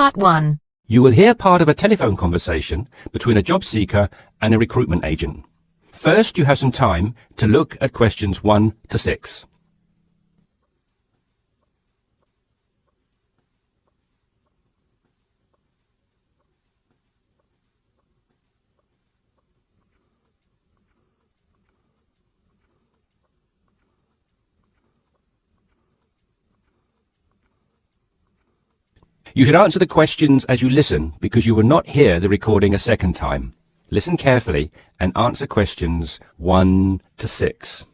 Part 1. You will hear part of a telephone conversation between a job seeker and a recruitment agent. First, you have some time to look at questions 1 to 6. You should answer the questions as you listen because you will not hear the recording a second time. Listen carefully and answer questions 1 to 6.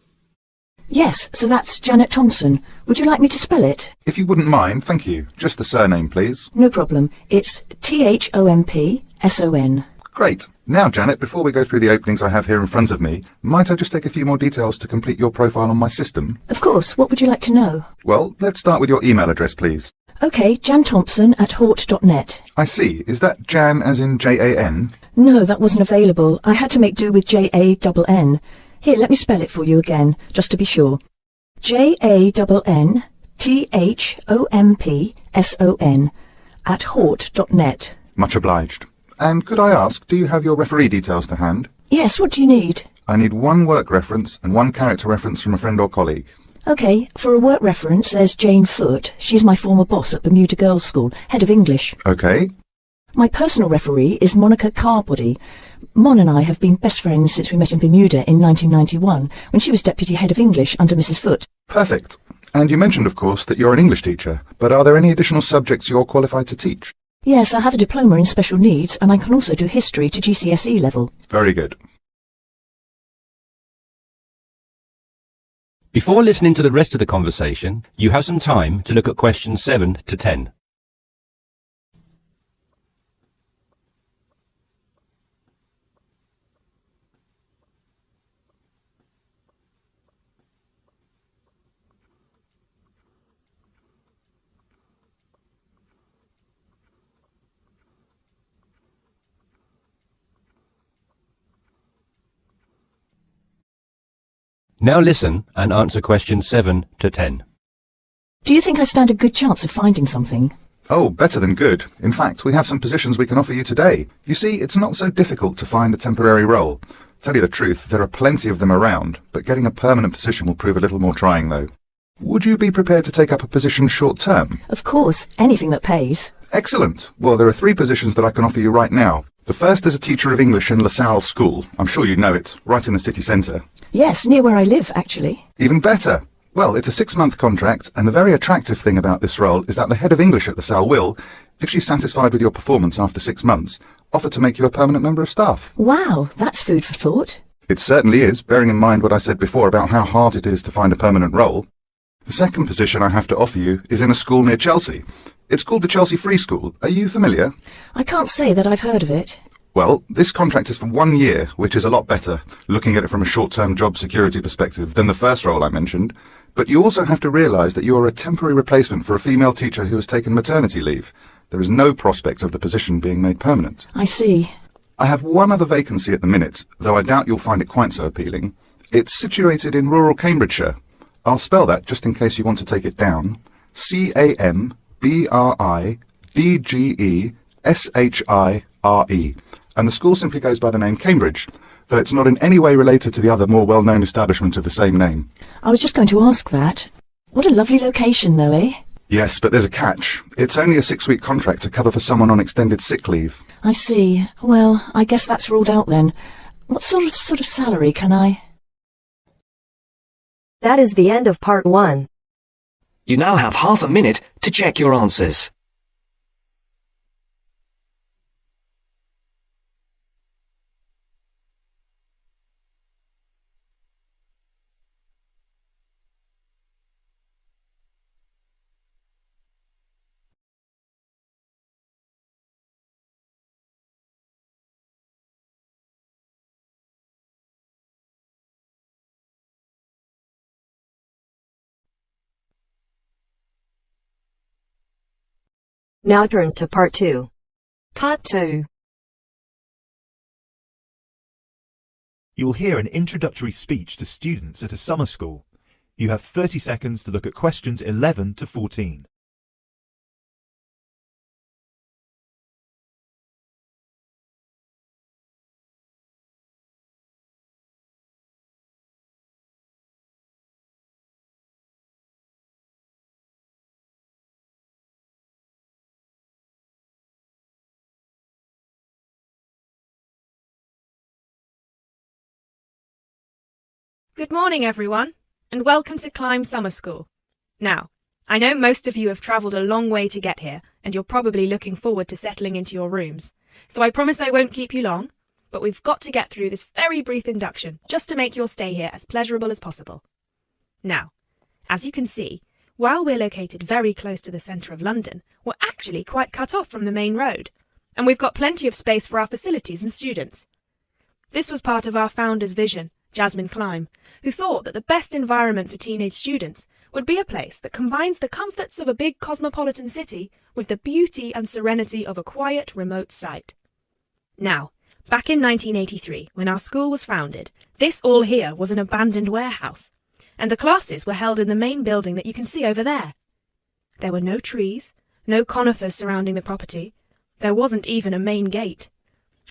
Yes, so that's Janet Thompson. Would you like me to spell it? If you wouldn't mind, thank you. Just the surname, please. No problem. It's Thompson. Great. Now, Janet, before we go through the openings I have here in front of me, might I just take a few more details to complete your profile on my system? Of course. What would you like to know? Well, let's start with your email address, please. OK, janthompson@hort.net. I see. Is that Jan as in Jan? No, that wasn't available. I had to make do with Jann. Here, let me spell it for you again, just to be sure. JANNTHOMPSON @hort.net. Much obliged. And could I ask, do you have your referee details to hand? Yes, what do you need? I need one work reference and one character reference from a friend or colleague. OK, for a work reference, there's Jane Foote. She's my former boss at Bermuda Girls' School, head of English. OK. My personal referee is Monica Carbody. Mon and I have been best friends since we met in Bermuda in 1991, when she was deputy head of English under Mrs. Foote. Perfect. And you mentioned, of course, that you're an English teacher, but are there any additional subjects you're qualified to teach? Yes, I have a diploma in special needs, and I can also do history to GCSE level. Very good. Before listening to the rest of the conversation, you have some time to look at questions 7 to 10. Now listen and answer questions 7 to 10. Do you think I stand a good chance of finding something? Oh, better than good. In fact, we have some positions we can offer you today. You see, it's not so difficult to find a temporary role. Tell you the truth, there are plenty of them around, but getting a permanent position will prove a little more trying, though. Would you be prepared to take up a position short-term? Of course, anything that pays. Excellent. Well, there are 3 positions that I can offer you right now. The first is a teacher of English in LaSalle School. I'm sure you know it, right in the city centre. Yes, near where I live, actually. Even better. Well, it's a 6-month contract, and the very attractive thing about this role is that the head of English at LaSalle will, if she's satisfied with your performance after 6 months, offer to make you a permanent member of staff. Wow, that's food for thought. It certainly is, bearing in mind what I said before about how hard it is to find a permanent role. The second position I have to offer you is in a school near Chelsea. It's called the Chelsea Free School. Are you familiar? I can't say that I've heard of it. Well, this contract is for 1 year, which is a lot better, looking at it from a short-term job security perspective, than the first role I mentioned. But you also have to realise that you are a temporary replacement for a female teacher who has taken maternity leave. There is no prospect of the position being made permanent. I see. I have one other vacancy at the minute, though I doubt you'll find it quite so appealing. It's situated in rural Cambridgeshire. I'll spell that just in case you want to take it down. CAMBRIDGESHIRE. And the school simply goes by the name Cambridge, though it's not in any way related to the other more well-known establishment of the same name. I was just going to ask that. What a lovely location, though, eh? Yes, but there's a catch. It's only a 6-week contract to cover for someone on extended sick leave. I see. Well, I guess that's ruled out then. What sort of salary can I... That is the end of part 1. You now have half a minute to check your answers. Now turns to part 2. Part 2. You'll hear an introductory speech to students at a summer school. You have 30 seconds to look at questions 11 to 14. Good morning, everyone, and welcome to Climb Summer School. Now, I know most of you have travelled a long way to get here, and you're probably looking forward to settling into your rooms, so I promise I won't keep you long, but we've got to get through this very brief induction just to make your stay here as pleasurable as possible. Now, as you can see, while we're located very close to the centre of London, we're actually quite cut off from the main road, and we've got plenty of space for our facilities and students. This was part of our founder's vision, Jasmine Climb, who thought that the best environment for teenage students would be a place that combines the comforts of a big cosmopolitan city with the beauty and serenity of a quiet, remote site. Now, back in 1983, when our school was founded, this all here was an abandoned warehouse, and the classes were held in the main building that you can see over there. There were no trees, no conifers surrounding the property. There wasn't even a main gate.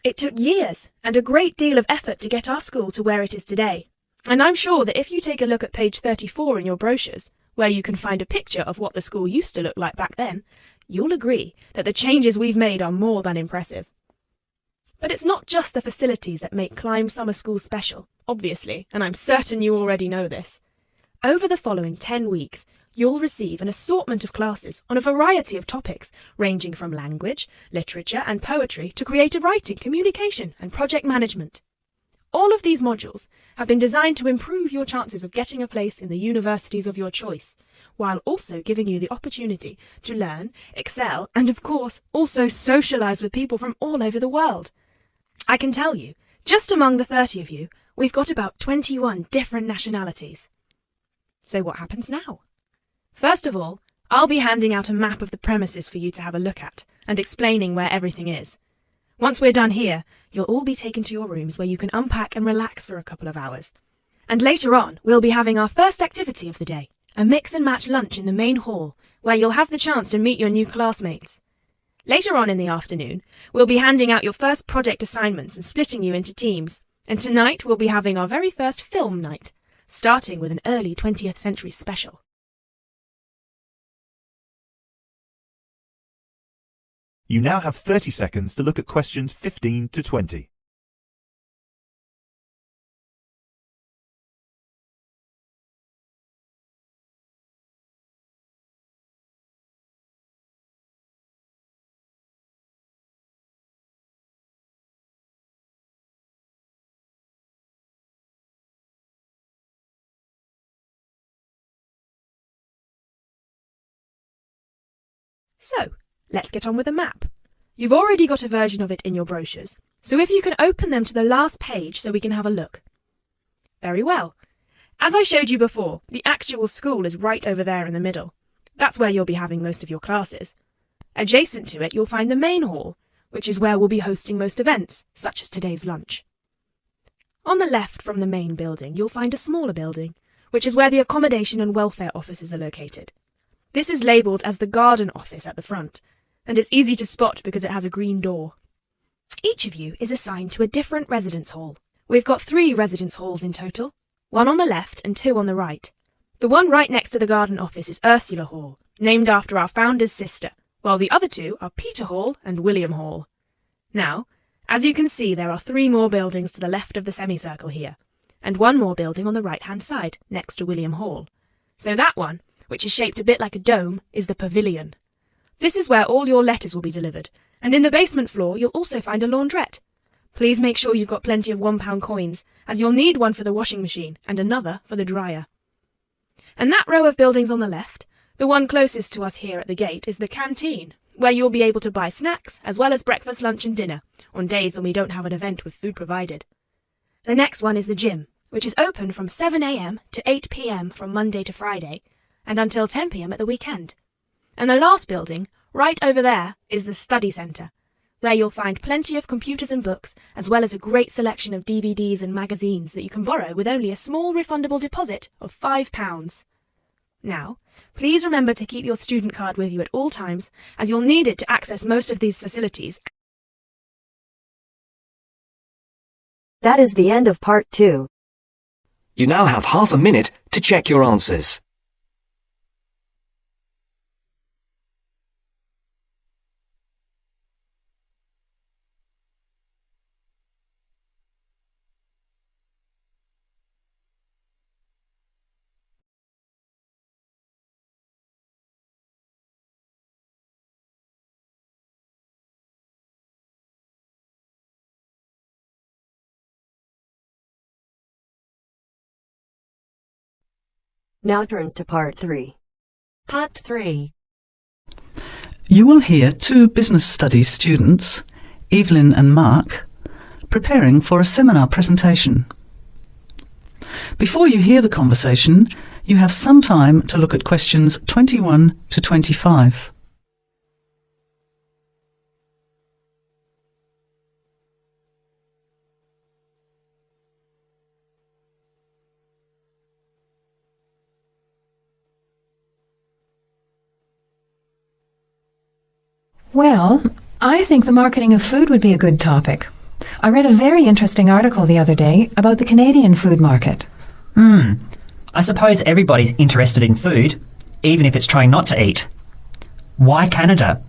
It took years and a great deal of effort to get our school to where it is today, and I'm sure that if you take a look at page 34 in your brochures, where you can find a picture of what the school used to look like back then, you'll agree that the changes we've made are more than impressive. But it's not just the facilities that make Climb Summer School special, obviously, and I'm certain you already know this. Over the following 10 weeks, you'll receive an assortment of classes on a variety of topics, ranging from language, literature and poetry to creative writing, communication and project management. All of these modules have been designed to improve your chances of getting a place in the universities of your choice, while also giving you the opportunity to learn, excel, and of course, also socialise with people from all over the world. I can tell you, just among the 30 of you, we've got about 21 different nationalities. So what happens now? First of all, I'll be handing out a map of the premises for you to have a look at, and explaining where everything is. Once we're done here, you'll all be taken to your rooms where you can unpack and relax for a couple of hours. And later on, we'll be having our first activity of the day, a mix and match lunch in the main hall, where you'll have the chance to meet your new classmates. Later on in the afternoon, we'll be handing out your first project assignments and splitting you into teams. And tonight we'll be having our very first film night, starting with an early 20th century special. You now have 30 seconds to look at questions 15 to 20. So, let's get on with the map. You've already got a version of it in your brochures, so if you can open them to the last page so we can have a look. Very well. As I showed you before, the actual school is right over there in the middle. That's where you'll be having most of your classes. Adjacent to it, you'll find the main hall, which is where we'll be hosting most events, such as today's lunch. On the left from the main building, you'll find a smaller building, which is where the accommodation and welfare offices are located. This is labelled as the garden office at the front, and it's easy to spot because it has a green door. Each of you is assigned to a different residence hall. We've got 3 residence halls in total, 1 on the left and 2 on the right. The one right next to the garden office is Ursula Hall, named after our founder's sister, while the other 2 are Peter Hall and William Hall. Now, as you can see, there are 3 more buildings to the left of the semicircle here, and 1 more building on the right-hand side, next to William Hall. So that one, which is shaped a bit like a dome, is the pavilion. This is where all your letters will be delivered, and in the basement floor you'll also find a laundrette. Please make sure you've got plenty of £1 coins, as you'll need one for the washing machine and another for the dryer. And that row of buildings on the left, the one closest to us here at the gate, is the canteen, where you'll be able to buy snacks as well as breakfast, lunch and dinner, on days when we don't have an event with food provided. The next one is the gym, which is open from 7 a.m. to 8 p.m. from Monday to Friday, and until 10 p.m. at the weekend. And the last building, right over there, is the study centre, where you'll find plenty of computers and books, as well as a great selection of DVDs and magazines that you can borrow with only a small refundable deposit of £5. Now, please remember to keep your student card with you at all times, as you'll need it to access most of these facilities. That is the end of part 2. You now have half a minute to check your answers. Now turns to part 3. Part 3. You will hear two business studies students, Evelyn and Mark, preparing for a seminar presentation. Before you hear the conversation, you have some time to look at questions 21 to 25. Well, I think the marketing of food would be a good topic. I read a very interesting article the other day about the Canadian food market. I suppose everybody's interested in food, even if it's trying not to eat. Why Canada?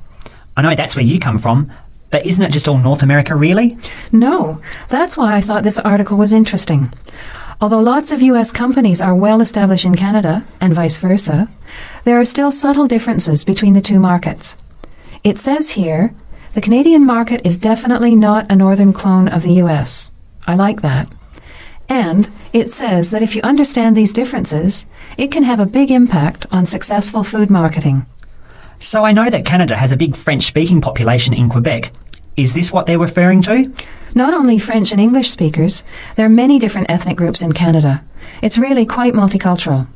I know that's where you come from, but isn't it just all North America, really? No, that's why I thought this article was interesting. Although lots of US companies are well established in Canada, and vice versa, there are still subtle differences between the two markets. It says here, the Canadian market is definitely not a northern clone of the US. I like that. And it says that if you understand these differences, it can have a big impact on successful food marketing. So I know that Canada has a big French-speaking population in Quebec. Is this what they're referring to? Not only French and English speakers, there are many different ethnic groups in Canada. It's really quite multicultural.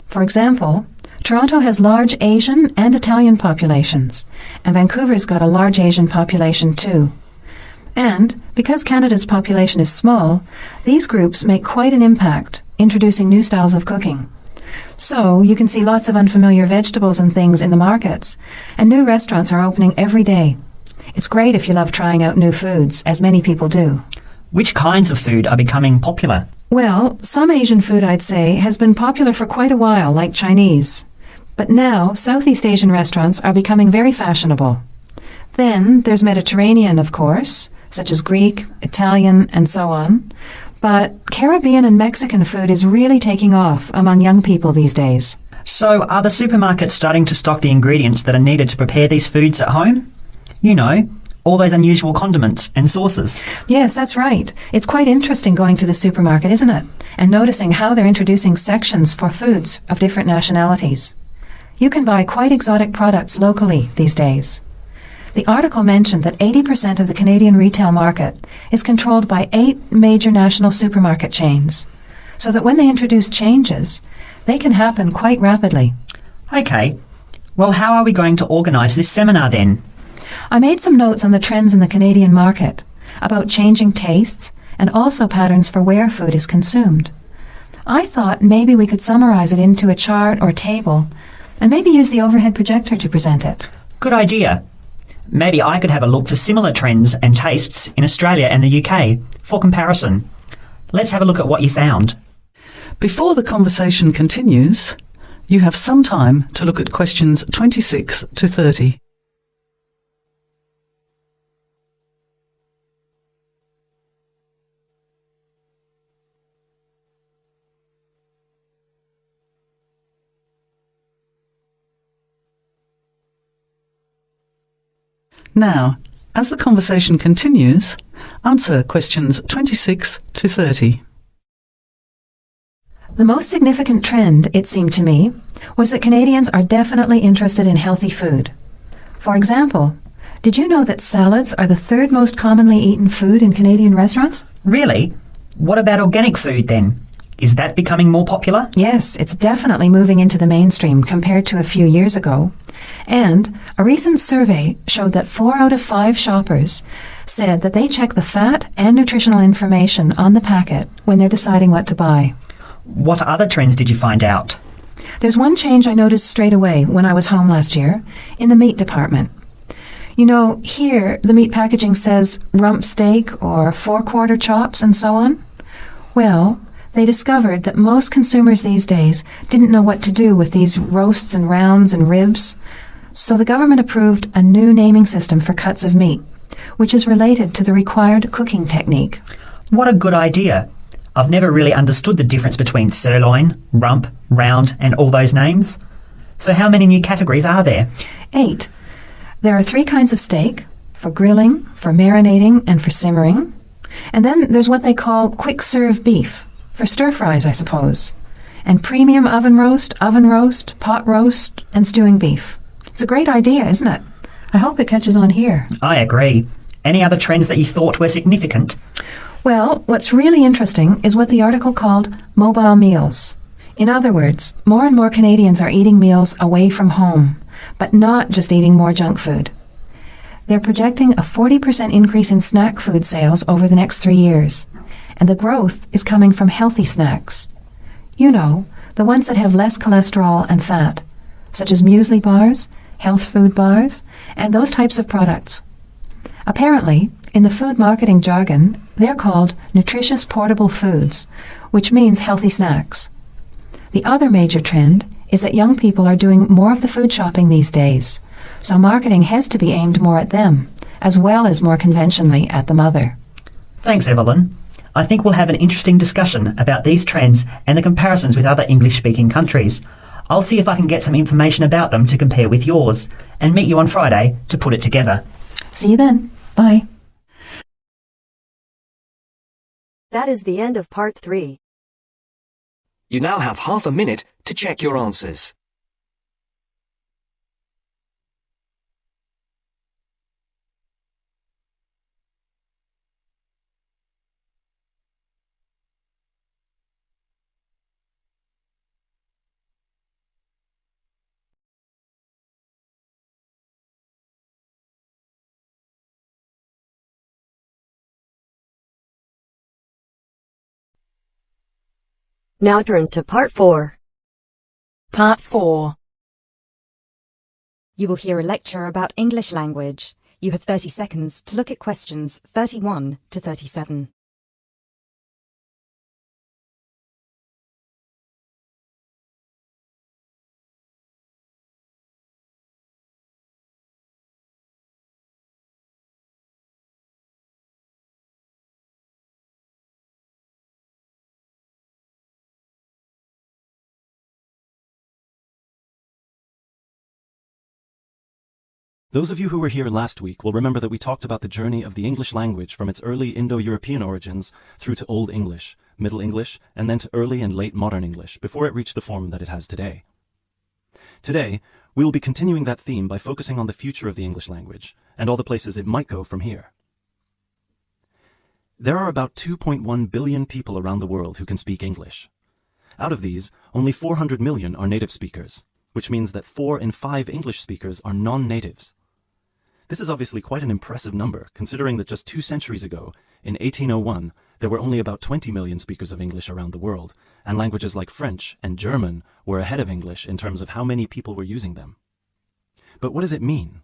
For example, Toronto has large Asian and Italian populations, and Vancouver's got a large Asian population too. And, because Canada's population is small, these groups make quite an impact, introducing new styles of cooking. So, you can see lots of unfamiliar vegetables and things in the markets, and new restaurants are opening every day. It's great if you love trying out new foods, as many people do. Which kinds of food are becoming popular? Well, some Asian food, I'd say, has been popular for quite a while, like Chinese. But now, Southeast Asian restaurants are becoming very fashionable. Then, there's Mediterranean, of course, such as Greek, Italian, and so on. But Caribbean and Mexican food is really taking off among young people these days. So are the supermarkets starting to stock the ingredients that are needed to prepare these foods at home? You know, all those unusual condiments and sauces. Yes, that's right. It's quite interesting going to the supermarket, isn't it? And noticing how they're introducing sections for foods of different nationalities. You can buy quite exotic products locally these days. The article mentioned that 80% of the Canadian retail market is controlled by 8 major national supermarket chains, so that when they introduce changes, they can happen quite rapidly. Okay. Well, how are we going to organise this seminar then? I made some notes on the trends in the Canadian market, about changing tastes, and also patterns for where food is consumed. I thought maybe we could summarise it into a chart or table, and maybe use the overhead projector to present it. Good idea. Maybe I could have a look for similar trends and tastes in Australia and the UK for comparison. Let's have a look at what you found. Before the conversation continues, you have some time to look at questions 26 to 30. Now, as the conversation continues, answer questions 26 to 30. The most significant trend, it seemed to me, was that Canadians are definitely interested in healthy food. For example, did you know that salads are the 3rd most commonly eaten food in Canadian restaurants? Really? What about organic food then? Is that becoming more popular? Yes, it's definitely moving into the mainstream compared to a few years ago. And a recent survey showed that 4 out of 5 shoppers said that they check the fat and nutritional information on the packet when they're deciding what to buy. What other trends did you find out? There's one change I noticed straight away when I was home last year, in the meat department. You know, here the meat packaging says rump steak or 4-quarter chops and so on. Well, they discovered that most consumers these days didn't know what to do with these roasts and rounds and ribs. So the government approved a new naming system for cuts of meat, which is related to the required cooking technique. What a good idea. I've never really understood the difference between sirloin, rump, round and all those names. So how many new categories are there? 8. There are 3 kinds of steak, for grilling, for marinating and for simmering. And then there's what they call quick serve beef, for stir fries, I suppose. and premium oven roast, pot roast, and stewing beef. It's a great idea, isn't it? I hope it catches on here. I agree. Any other trends that you thought were significant? Well, what's really interesting is what the article called mobile meals. In other words, more and more Canadians are eating meals away from home, but not just eating more junk food. They're projecting a 40% increase in snack food sales over the next 3 years, and the growth is coming from healthy snacks. You know, the ones that have less cholesterol and fat, such as muesli bars, health food bars, and those types of products. Apparently, in the food marketing jargon, they're called nutritious portable foods, which means healthy snacks. The other major trend is that young people are doing more of the food shopping these days, so marketing has to be aimed more at them, as well as more conventionally at the mother. Thanks, Evelyn. I think we'll have an interesting discussion about these trends and the comparisons with other English-speaking countries. I'll see if I can get some information about them to compare with yours, and meet you on Friday to put it together. See you then. Bye. That is the end of part 3. You now have half a minute to check your answers. Now turns to part 4. Part 4. You will hear a lecture about English language. You have 30 seconds to look at questions 31 to 37. Those of you who were here last week will remember that we talked about the journey of the English language from its early Indo-European origins through to Old English, Middle English, and then to early and late modern English before it reached the form that it has today. Today, we will be continuing that theme by focusing on the future of the English language and all the places it might go from here. There are about 2.1 billion people around the world who can speak English. Out of these, only 400 million are native speakers, which means that 4 in 5 English speakers are non-natives. This is obviously quite an impressive number, considering that just 2 centuries ago, in 1801, there were only about 20 million speakers of English around the world, and languages like French and German were ahead of English in terms of how many people were using them. But what does it mean?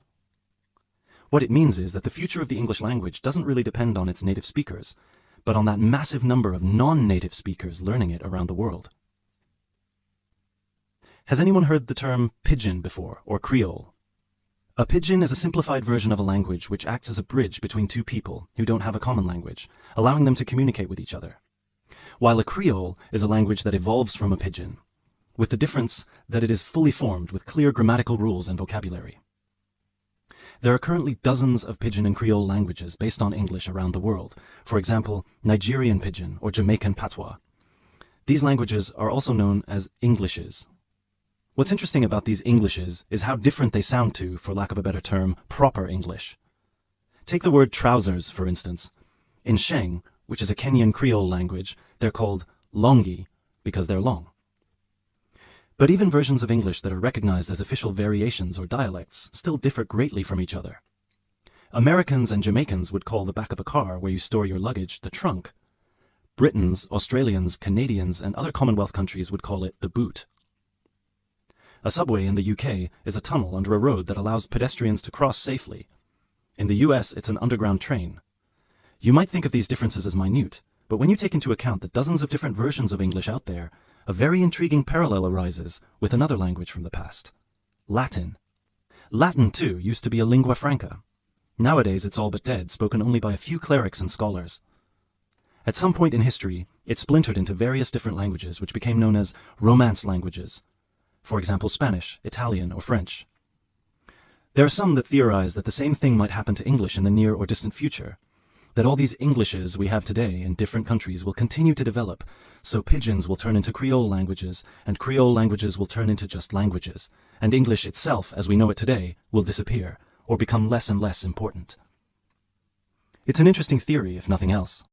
What it means is that the future of the English language doesn't really depend on its native speakers, but on that massive number of non-native speakers learning it around the world. Has anyone heard the term pidgin before, or Creole? A pidgin is a simplified version of a language which acts as a bridge between two people who don't have a common language, allowing them to communicate with each other. While a Creole is a language that evolves from a pidgin, with the difference that it is fully formed with clear grammatical rules and vocabulary. There are currently dozens of pidgin and Creole languages based on English around the world, for example, Nigerian pidgin or Jamaican patois. These languages are also known as Englishes. What's interesting about these Englishes is how different they sound to, for lack of a better term, proper English. Take the word trousers, for instance. In Sheng, which is a Kenyan Creole language, they're called longi because they're long. But even versions of English that are recognized as official variations or dialects still differ greatly from each other. Americans and Jamaicans would call the back of a car where you store your luggage the trunk. Britons, Australians, Canadians, and other Commonwealth countries would call it the boot. A subway in the UK is a tunnel under a road that allows pedestrians to cross safely. In the US, it's an underground train. You might think of these differences as minute, but when you take into account the dozens of different versions of English out there, a very intriguing parallel arises with another language from the past: Latin. Latin, too, used to be a lingua franca. Nowadays, it's all but dead, spoken only by a few clerics and scholars. At some point in history, it splintered into various different languages which became known as Romance languages. For example, Spanish, Italian, or French. There are some that theorize that the same thing might happen to English in the near or distant future. that all these Englishes we have today in different countries will continue to develop, so pidgins will turn into Creole languages, and Creole languages will turn into just languages, and English itself, as we know it today, will disappear, or become less and less important. It's an interesting theory, if nothing else.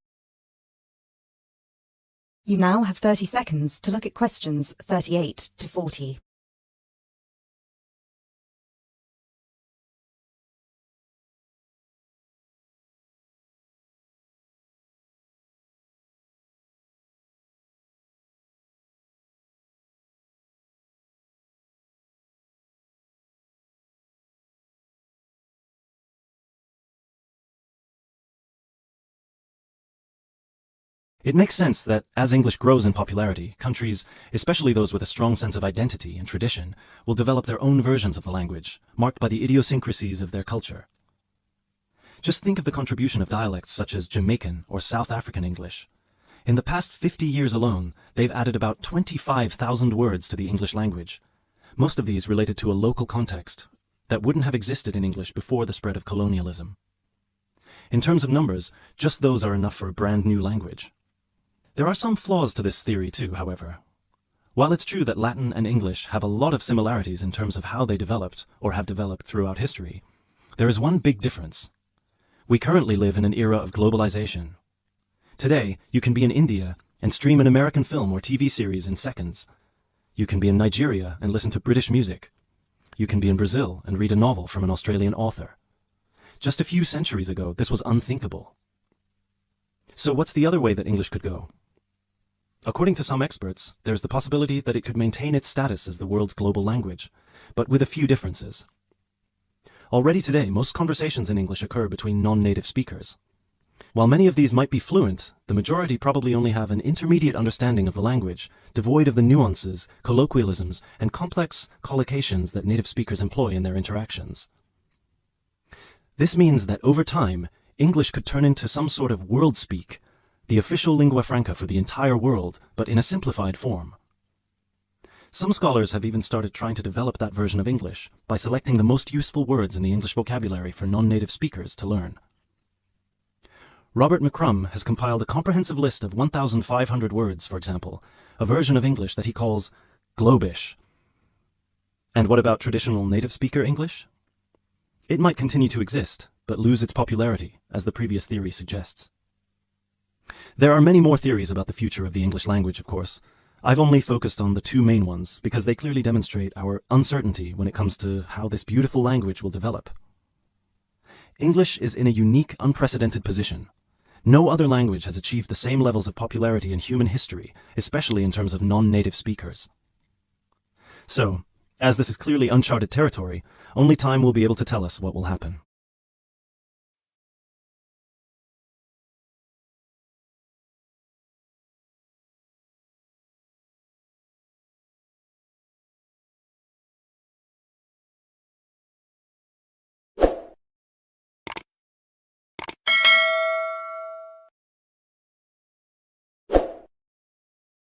You now have 30 seconds to look at questions 38 to 40. It makes sense that as English grows in popularity, countries, especially those with a strong sense of identity and tradition, will develop their own versions of the language, marked by the idiosyncrasies of their culture. Just think of the contribution of dialects such as Jamaican or South African English. In the past 50 years alone, they've added about 25,000 words to the English language, most of these related to a local context that wouldn't have existed in English before the spread of colonialism. In terms of numbers, just those are enough for a brand new language. There are some flaws to this theory too, however. While it's true that Latin and English have a lot of similarities in terms of how they developed, or have developed throughout history, there is one big difference. We currently live in an era of globalization. Today, you can be in India and stream an American film or TV series in seconds. You can be in Nigeria and listen to British music. You can be in Brazil and read a novel from an Australian author. Just a few centuries ago, this was unthinkable. So what's the other way that English could go? According to some experts, there's the possibility that it could maintain its status as the world's global language, but with a few differences. Already today, most conversations in English occur between non-native speakers. While many of these might be fluent, the majority probably only have an intermediate understanding of the language, devoid of the nuances, colloquialisms, and complex collocations that native speakers employ in their interactions. This means that over time, English could turn into some sort of world speak, the official lingua franca for the entire world, but in a simplified form. Some scholars have even started trying to develop that version of English by selecting the most useful words in the English vocabulary for non-native speakers to learn. Robert McCrum has compiled a comprehensive list of 1,500 words, for example, a version of English that he calls Globish. And what about traditional native speaker English? It might continue to exist, but lose its popularity, as the previous theory suggests. There are many more theories about the future of the English language, of course. I've only focused on the two main ones because they clearly demonstrate our uncertainty when it comes to how this beautiful language will develop. English is in a unique, unprecedented position. No other language has achieved the same levels of popularity in human history, especially in terms of non-native speakers. So, as this is clearly uncharted territory, only time will be able to tell us what will happen.